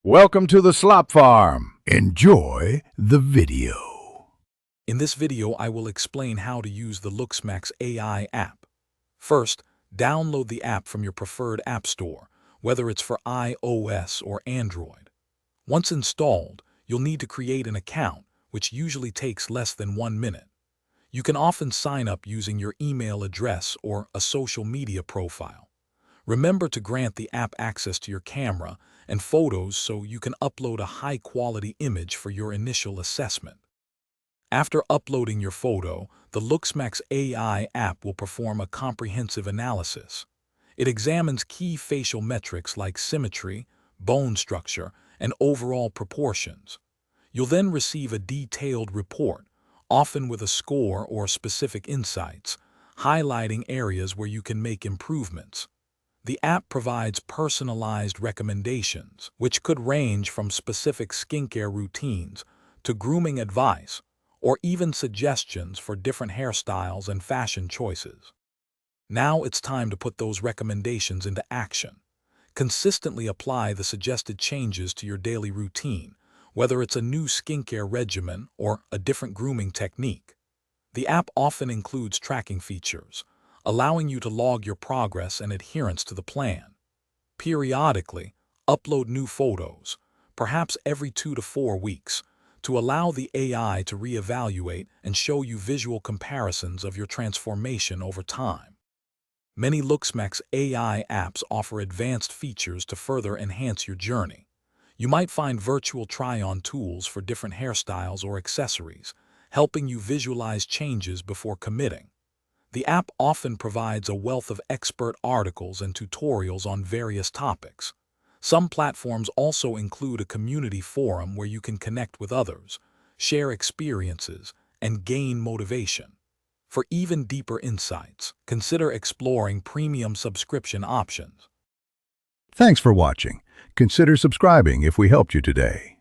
Welcome to the Slop Farm. Enjoy the video. In this video, I will explain how to use the LooksMax AI app. First, download the app from your preferred app store, whether it's for iOS or Android. Once installed, you'll need to create an account, which usually takes less than 1 minute. You can often sign up using your email address or a social media profile. Remember to grant the app access to your camera and photos so you can upload a high-quality image for your initial assessment. After uploading your photo, the LooksMax AI app will perform a comprehensive analysis. It examines key facial metrics like symmetry, bone structure, and overall proportions. You'll then receive a detailed report, often with a score or specific insights, highlighting areas where you can make improvements. The app provides personalized recommendations, which could range from specific skincare routines to grooming advice, or even suggestions for different hairstyles and fashion choices. Now it's time to put those recommendations into action. Consistently apply the suggested changes to your daily routine, whether it's a new skincare regimen or a different grooming technique. The app often includes tracking features, allowing you to log your progress and adherence to the plan. Periodically, upload new photos, perhaps every 2 to 4 weeks, to allow the AI to reevaluate and show you visual comparisons of your transformation over time. Many LooksMax AI apps offer advanced features to further enhance your journey. You might find virtual try-on tools for different hairstyles or accessories, helping you visualize changes before committing. The app often provides a wealth of expert articles and tutorials on various topics. Some platforms also include a community forum where you can connect with others, share experiences, and gain motivation. For even deeper insights, consider exploring premium subscription options. Thanks for watching. Consider subscribing if we helped you today.